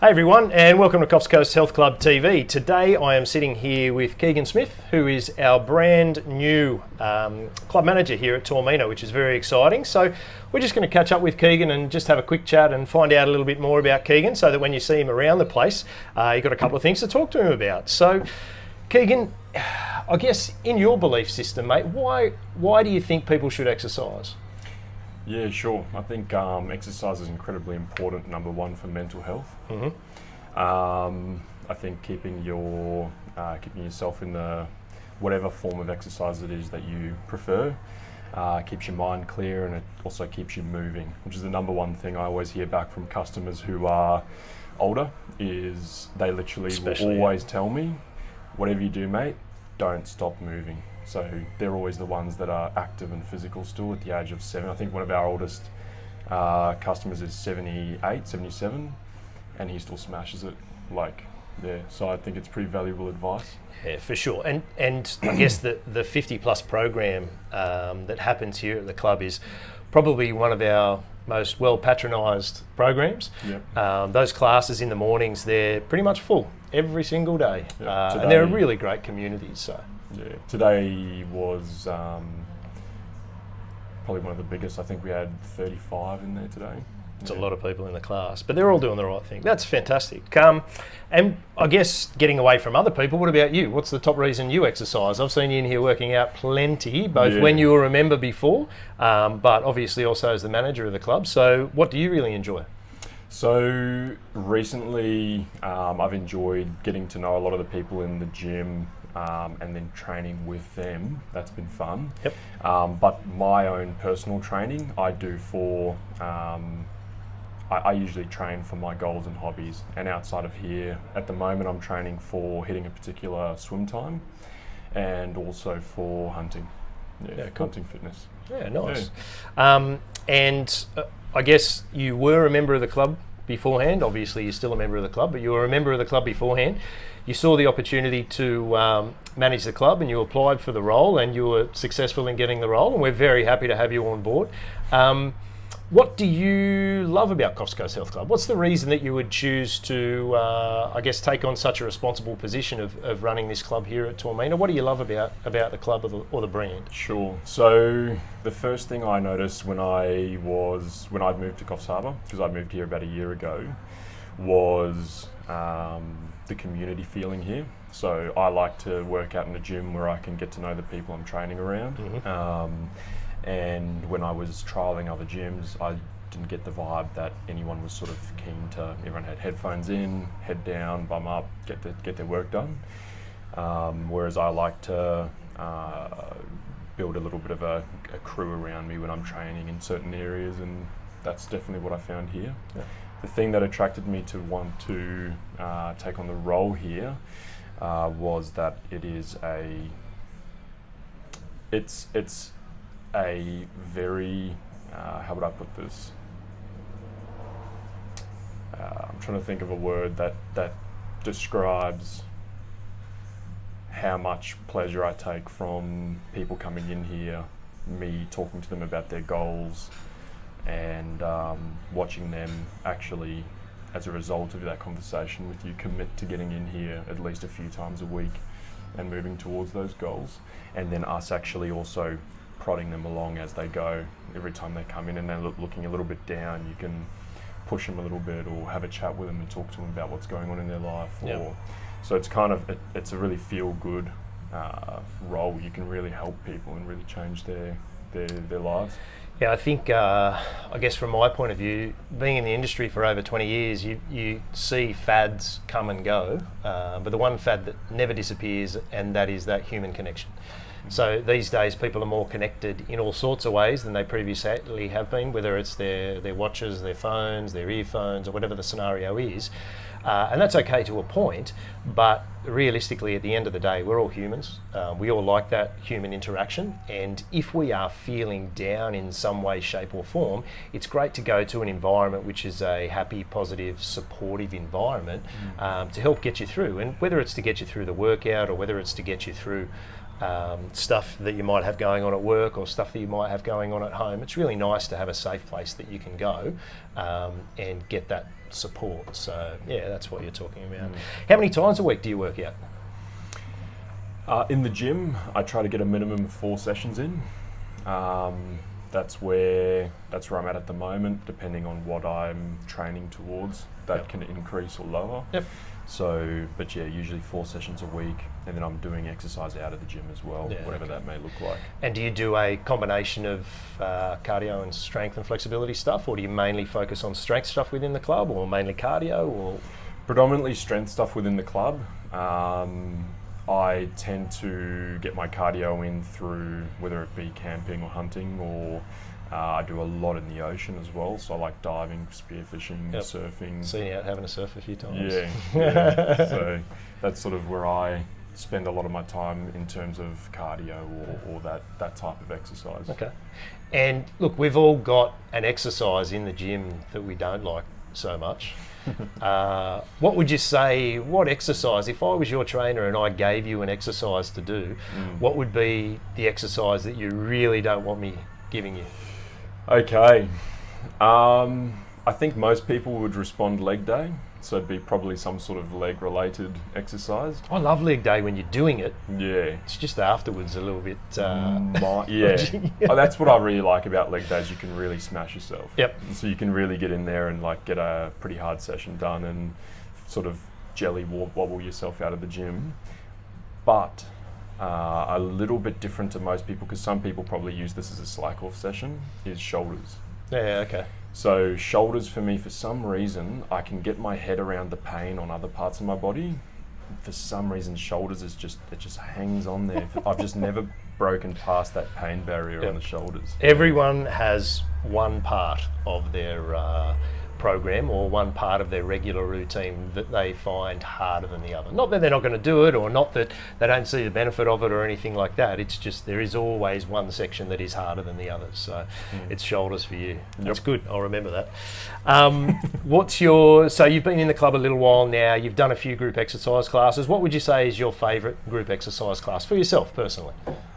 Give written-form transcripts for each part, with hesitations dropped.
Hey everyone, and welcome to Coffs Coast Health Club TV. Today I am sitting here with Keagan Smith, who is our brand new club manager here at Toormina, which is very exciting. So we're just going to catch up with Keagan and just have a quick chat and find out a little bit more about Keagan, so that when you see him around the place, you've got a couple of things to talk to him about. So Keagan, I guess in your belief system, mate, why do you think people should exercise? Yeah, sure. I think exercise is incredibly important, number one, for mental health. I think keeping yourself in the whatever form of exercise it is that you prefer keeps your mind clear, and it also keeps you moving, which is the number one thing I always hear back from customers who are older, is they literally will always tell me, whatever you do, mate, don't stop moving. So they're always the ones that are active and physical still at the age of 7. I think one of our oldest customers is 78, 77, and he still smashes it. So I think it's pretty valuable advice. Yeah, for sure. And I guess the 50 plus program that happens here at the club is probably one of our most well patronised programs. Yep. Those classes in the mornings, they're pretty much full every single day. Yep. And they're a really great community. So. Yeah, today was probably one of the biggest. I think we had 35 in there today. It's a lot of people in the class, but they're all doing the right thing. That's fantastic. And I guess getting away from other people, what about you? What's the top reason you exercise? I've seen you in here working out plenty, both when you were a member before, but obviously also as the manager of the club. So what do you really enjoy? So recently I've enjoyed getting to know a lot of the people in the gym, and then training with them. That's been fun. Yep. But my own personal training, I do for, I usually train for my goals and hobbies. And outside of here, at the moment, I'm training for hitting a particular swim time, and also for hunting. Yeah, cool. Hunting fitness. Yeah, nice. Yeah. And I guess you were a member of the club beforehand. Obviously, you're still a member of the club, but you were a member of the club beforehand. You saw the opportunity to manage the club, and you applied for the role, and you were successful in getting the role, and we're very happy to have you on board. What do you love about Coffs Coast Health Club? What's the reason that you would choose to, I guess, take on such a responsible position of running this club here at Toormina? What do you love about the club or the brand? Sure. So the first thing I noticed when I'd moved to Coffs Harbour, because I moved here about a year ago, was the community feeling here. So I like to work out in a gym where I can get to know the people I'm training around. And when I was trialling other gyms, I didn't get the vibe that anyone was sort of keen to. Everyone had headphones in, head down, bum up, get their work done. Whereas I like to build a little bit of a crew around me when I'm training in certain areas, and that's definitely what I found here. Yeah. The thing that attracted me to want to take on the role here was that it's a very, how would I put this? I'm trying to think of a word that describes how much pleasure I take from people coming in here, me talking to them about their goals, and watching them actually, as a result of that conversation with you, commit to getting in here at least a few times a week and moving towards those goals, and then us actually also prodding them along as they go. Every time they come in and they're looking a little bit down, you can push them a little bit or have a chat with them and talk to them about what's going on in their life. So it's kind of, it's a really feel-good role. You can really help people and really change their lives. Yeah, I think, I guess from my point of view, being in the industry for over 20 years, you see fads come and go, but the one fad that never disappears, and that is that human connection. So these days people are more connected in all sorts of ways than they previously have been, whether it's their watches, their phones, their earphones, or whatever the scenario is. And that's okay to a point, but realistically at the end of the day, we're all humans. We all like that human interaction, and if we are feeling down in some way, shape or form, it's great to go to an environment which is a happy, positive, supportive environment to help get you through. And whether it's to get you through the workout, or whether it's to get you through stuff that you might have going on at work or stuff that you might have going on at home. It's really nice to have a safe place that you can go and get that support. So yeah, that's what you're talking about. How many times a week do you work out? In the gym, I try to get a minimum of 4 sessions in. That's where I'm at the moment, depending on what I'm training towards. That can increase or lower. Yep. So, but yeah, usually 4 sessions a week, and then I'm doing exercise out of the gym as well, whatever that may look like. And do you do a combination of cardio and strength and flexibility stuff, or do you mainly focus on strength stuff within the club, or mainly cardio, or? Predominantly strength stuff within the club. I tend to get my cardio in through whether it be camping or hunting, or I do a lot in the ocean as well. So I like diving, spearfishing, surfing. Seen you out having a surf a few times. Yeah. So that's sort of where I spend a lot of my time in terms of cardio or that type of exercise. Okay. And look, we've all got an exercise in the gym that we don't like so much. What would you say, what exercise, if I was your trainer and I gave you an exercise to do, what would be the exercise that you really don't want me giving you? Okay. I think most people would respond leg day. So it'd be probably some sort of leg related exercise. I love leg day when you're doing it. Yeah. It's just afterwards a little bit... Oh, that's what I really like about leg days. You can really smash yourself. Yep. So you can really get in there and like get a pretty hard session done and sort of jelly wobble yourself out of the gym. But a little bit different to most people, because some people probably use this as a slack off session, is shoulders. Yeah, okay. So shoulders for me, for some reason, I can get my head around the pain on other parts of my body. For some reason, shoulders it just hangs on there. I've just never broken past that pain barrier on the shoulders. Everyone has one part of their program or one part of their regular routine that they find harder than the other. Not that they're not going to do it, or not that they don't see the benefit of it or anything like that. It's just there is always one section that is harder than the others. So it's shoulders for you. That's good. I'll remember that. So you've been in the club a little while now. You've done a few group exercise classes. What would you say is your favourite group exercise class for yourself personally?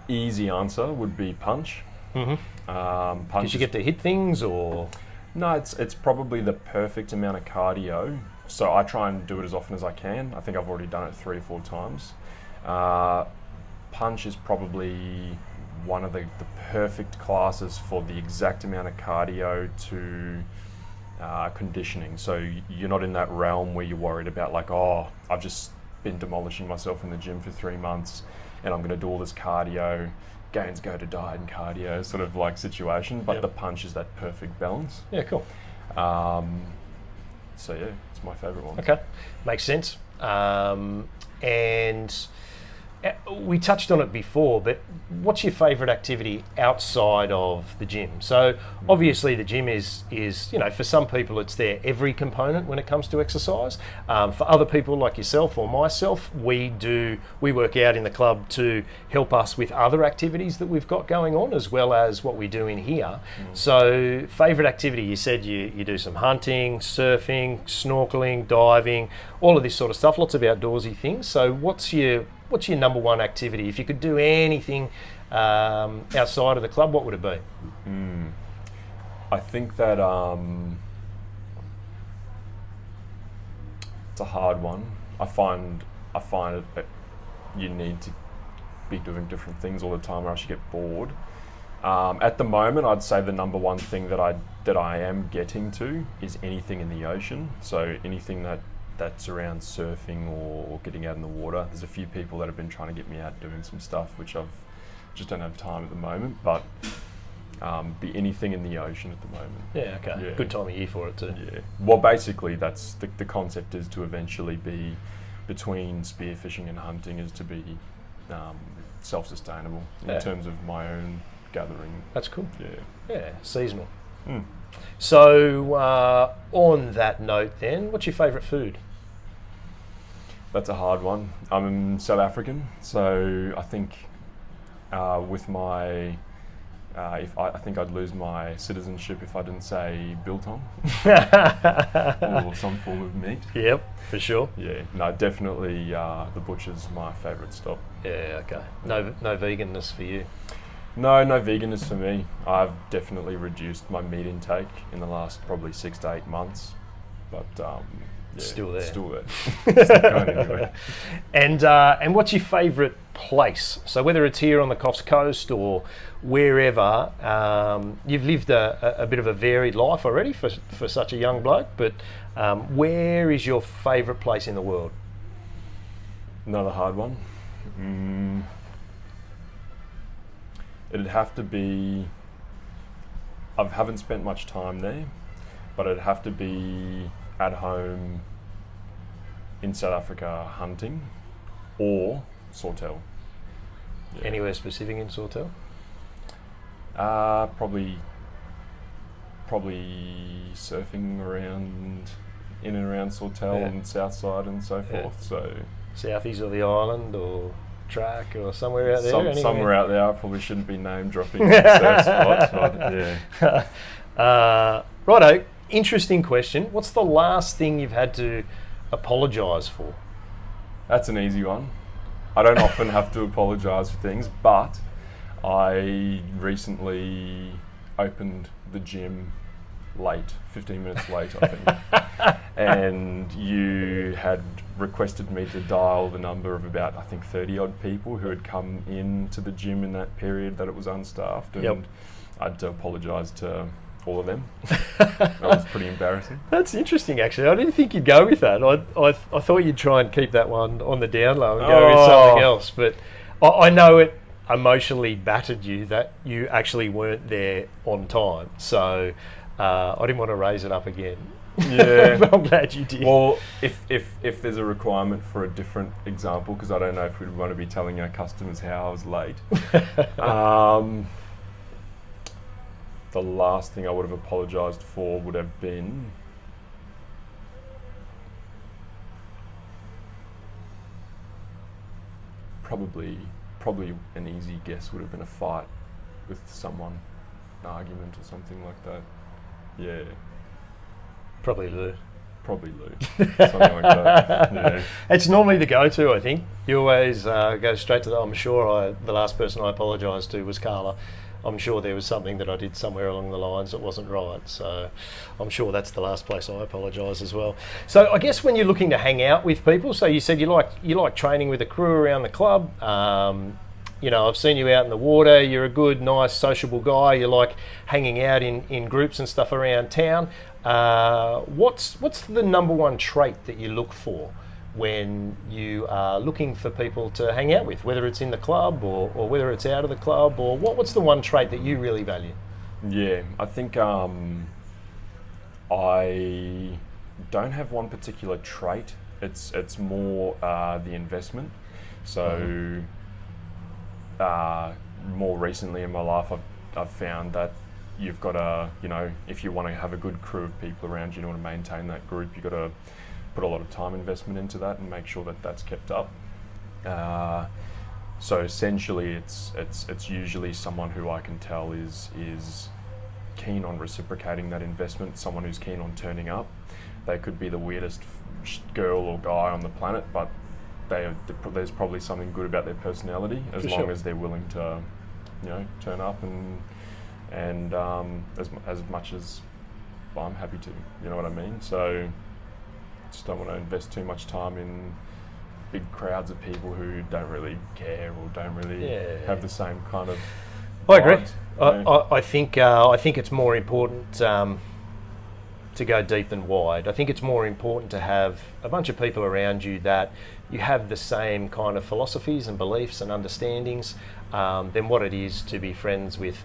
Easy answer would be punch. Because you get to hit things, or? No, it's probably the perfect amount of cardio. So I try and do it as often as I can. I think I've already done it 3 or 4 times. Punch is probably one of the perfect classes for the exact amount of cardio to conditioning. So you're not in that realm where you're worried about like, oh, I've just been demolishing myself in the gym for 3 months and I'm going to do all this cardio. Gains go to diet and cardio sort of like situation, but the punch is that perfect balance. Yeah, cool. So yeah, it's my favourite one. Okay, makes sense. And we touched on it before, but what's your favourite activity outside of the gym? So obviously the gym is for some people it's their every component when it comes to exercise. For other people like yourself or myself, we work out in the club to help us with other activities that we've got going on, as well as what we do in here. So favourite activity, you said you do some hunting, surfing, snorkeling, diving, all of this sort of stuff, lots of outdoorsy things. So what's your number one activity? If you could do anything outside of the club, what would it be? I think that it's a hard one. I find it that you need to be doing different things all the time, or else you get bored. At the moment, I'd say the number one thing that I am getting to is anything in the ocean. So anything that's around surfing or getting out in the water. There's a few people that have been trying to get me out doing some stuff, which I've just don't have time at the moment, but be anything in the ocean at the moment. Yeah, okay. Yeah. Good time of year for it too. Yeah. Well, basically that's the concept is to eventually be between spearfishing and hunting is to be self-sustainable in terms of my own gathering. That's cool. Yeah, seasonal. So on that note then, what's your favourite food? That's a hard one. I'm South African, so I think with my, I think I'd lose my citizenship if I didn't say biltong or some form of meat. Yep, for sure. Yeah, no, definitely the butcher's my favourite stop. Yeah, okay. No veganness for you? No veganism for me. I've definitely reduced my meat intake in the last probably 6 to 8 months. but Still there. Still there. It's not going anywhere. And what's your favourite place? So whether it's here on the Coffs Coast or wherever, you've lived a bit of a varied life already for such a young bloke, but where is your favourite place in the world? Another hard one. It'd have to be, I haven't spent much time there, but it'd have to be at home in South Africa hunting or Sawtell. Yeah. Anywhere specific in Sawtell? Probably surfing in and around Sawtell and Southside and so forth. So Southies or the island or track or somewhere out there? Somewhere out there. I probably shouldn't be name dropping surf spots, but yeah. Righto, interesting question. What's the last thing you've had to apologise for? That's an easy one. I don't often have to apologise for things, but I recently opened the gym late, 15 minutes late, I think. And you had requested me to dial the number of about, I think, 30 odd people who had come into the gym in that period that it was unstaffed. And I had to apologise to all of them. That was pretty embarrassing. That's interesting, actually. I didn't think you'd go with that. I thought you'd try and keep that one on the down low and go with something else. But I know it emotionally battered you that you actually weren't there on time. So I didn't want to raise it up again. Yeah. But I'm glad you did. Well, if there's a requirement for a different example, because I don't know if we'd want to be telling our customers how I was late. The last thing I would have apologised for would have been probably an easy guess would have been a fight with someone, an argument or something like that. Yeah. Probably Lou. Something like that. Yeah. It's normally the go-to, I think. You always go straight to I'm sure the last person I apologised to was Carla. I'm sure there was something that I did somewhere along the lines that wasn't right. So I'm sure that's the last place I apologise as well. So I guess when you're looking to hang out with people, so you said you like training with a crew around the club. I've seen you out in the water. You're a good, nice, sociable guy. You like hanging out in groups and stuff around town. What's the number one trait that you look for when you are looking for people to hang out with, whether it's in the club or whether it's out of the club, or what's the one trait that you really value? Yeah, I think I don't have one particular trait. It's more the investment. So more recently in my life, I've found that you've got to, if you want to have a good crew of people around you, you want to maintain that group, you've got to put a lot of time investment into that and make sure that that's kept up. So essentially, it's usually someone who I can tell is keen on reciprocating that investment. Someone who's keen on turning up. They could be the weirdest girl or guy on the planet, but there's probably something good about their personality as long as they're willing to, turn up and as much as I'm happy to. You know what I mean? So. Just don't want to invest too much time in big crowds of people who don't really care or don't really have the same kind of. I agree. I think it's more important to go deep than wide. I think it's more important to have a bunch of people around you that you have the same kind of philosophies and beliefs and understandings than what it is to be friends with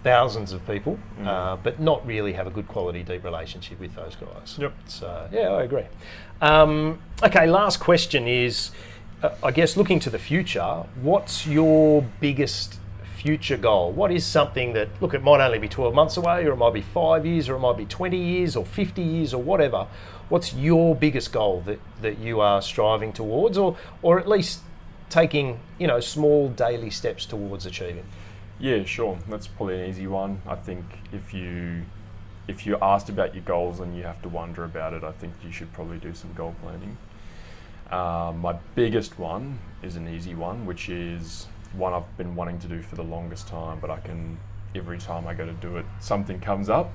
thousands of people, but not really have a good quality, deep relationship with those guys. Yep. So, I agree. Okay, last question is, I guess looking to the future, what's your biggest future goal? What is something that, look, it might only be 12 months away, or it might be 5 years, or it might be 20 years, or 50 years, or whatever. What's your biggest goal that you are striving towards, or at least taking, small daily steps towards achieving? Yeah, sure. That's probably an easy one. I think if you're asked about your goals and you have to wonder about it, I think you should probably do some goal planning. My biggest one is an easy one, which is one I've been wanting to do for the longest time, but every time I go to do it, something comes up.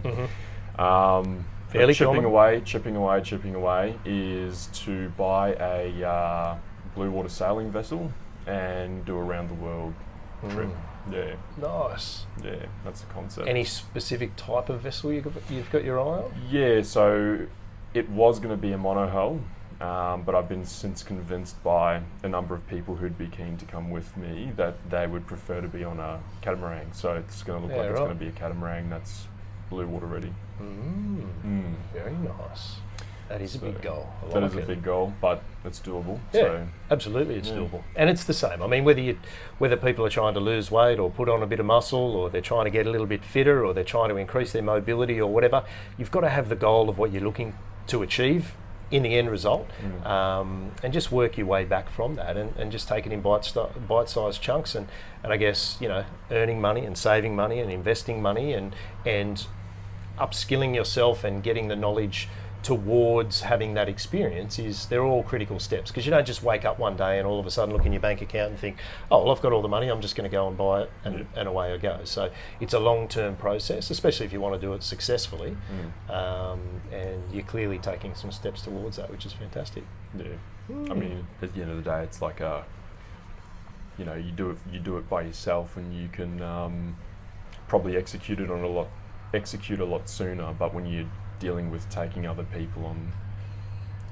Fairly chipping common. away is to buy a blue water sailing vessel and do a round the world trip. Yeah, Nice. yeah, that's the concept. Any specific type of vessel you've got your eye on? Yeah, so it was going to be a monohull, but I've been since convinced by a number of people who'd be keen to come with me that they would prefer to be on a catamaran. So it's going to look like it's going to be a catamaran that's blue water ready. Very nice. That is a big goal. That is a big goal, but it's doable. Yeah, So absolutely, it's doable. And it's the same. I mean, whether people are trying to lose weight or put on a bit of muscle, or they're trying to get a little bit fitter, or they're trying to increase their mobility or whatever, you've got to have the goal of what you're looking to achieve in the end result, and just work your way back from that, and just take it in bite-sized chunks, and I guess, earning money and saving money and investing money and upskilling yourself and getting the knowledge towards having that experience they're all critical steps, because you don't just wake up one day and all of a sudden look in your bank account and think, oh, well, I've got all the money, I'm just going to go and buy it, and away I go. So it's a long-term process, especially if you want to do it successfully, and you're clearly taking some steps towards that, which is fantastic. Yeah, I mean, at the end of the day, it's like you do it by yourself, and you can probably execute a lot sooner. But when you're dealing with taking other people on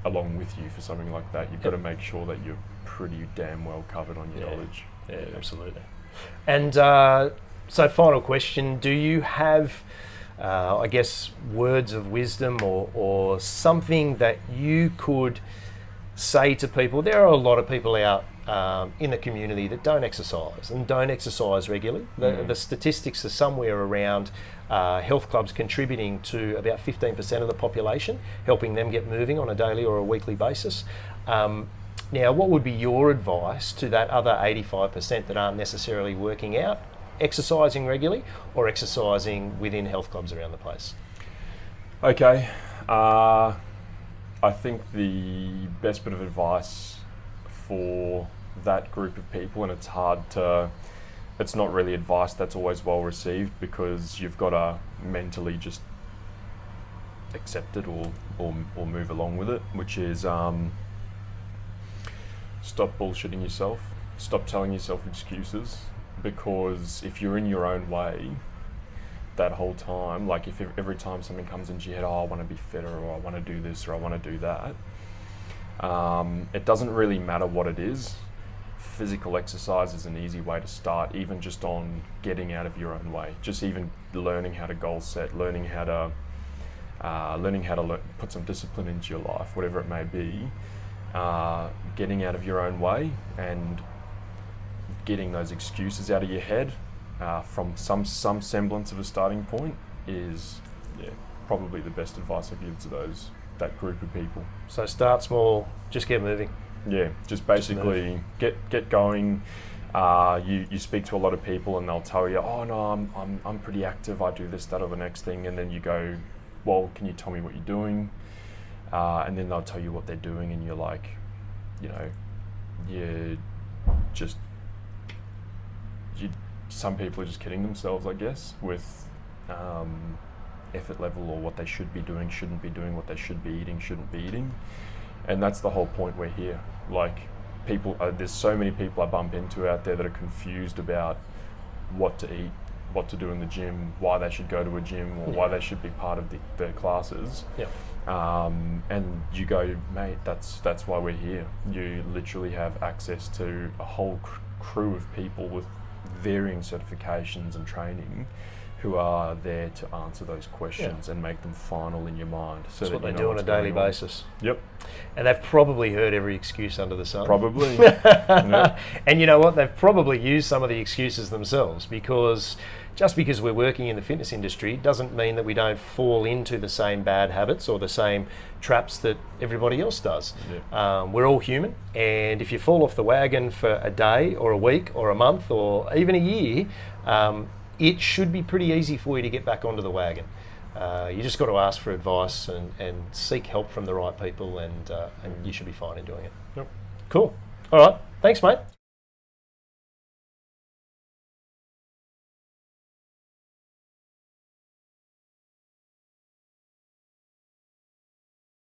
along with you for something like that, you've got to make sure that you're pretty damn well covered on your knowledge. Yeah, absolutely. And so final question, do you have I guess words of wisdom or something that you could say to people? There are a lot of people out in the community that don't exercise and don't exercise regularly. The statistics are somewhere around health clubs contributing to about 15% of the population, helping them get moving on a daily or a weekly basis. Now, what would be your advice to that other 85% that aren't necessarily working out, exercising regularly, or exercising within health clubs around the place? Okay, I think the best bit of advice for that group of people, and it's not really advice that's always well received, because you've got to mentally just accept it or move along with it, which is stop bullshitting yourself, stop telling yourself excuses, because if you're in your own way that whole time, like if every time something comes into your head, oh, I want to be fitter, or I want to do this, or I want to do that, it doesn't really matter what it is. Physical exercise is an easy way to start, even just on getting out of your own way. Just even learning how to goal set, learning how to put some discipline into your life, whatever it may be. Getting out of your own way and getting those excuses out of your head from some semblance of a starting point is probably the best advice I give to that group of people. So start small, just get moving. Yeah, just basically get going. You speak to a lot of people and they'll tell you, oh no, I'm pretty active, I do this, that, or the next thing, and then you go, well, can you tell me what you're doing? And then they'll tell you what they're doing, and you're like, some people are just kidding themselves, I guess, with effort level, or what they should be doing, shouldn't be doing, what they should be eating, shouldn't be eating. And that's the whole point we're here. Like, there's so many people I bump into out there that are confused about what to eat, what to do in the gym, why they should go to a gym, or why they should be part of their classes. Yeah. And you go, mate, that's why we're here. You literally have access to a whole crew of people with varying certifications and training who are there to answer those questions and make them final in your mind. So that's what they do on a daily basis. Yep. And they've probably heard every excuse under the sun. Probably. Yep. And you know what? They've probably used some of the excuses themselves, because just because we're working in the fitness industry doesn't mean that we don't fall into the same bad habits or the same traps that everybody else does. Yep. We're all human, and if you fall off the wagon for a day or a week or a month or even a year, it should be pretty easy for you to get back onto the wagon. You just got to ask for advice and seek help from the right people, and you should be fine in doing it. Yep. Cool. All right. Thanks, mate.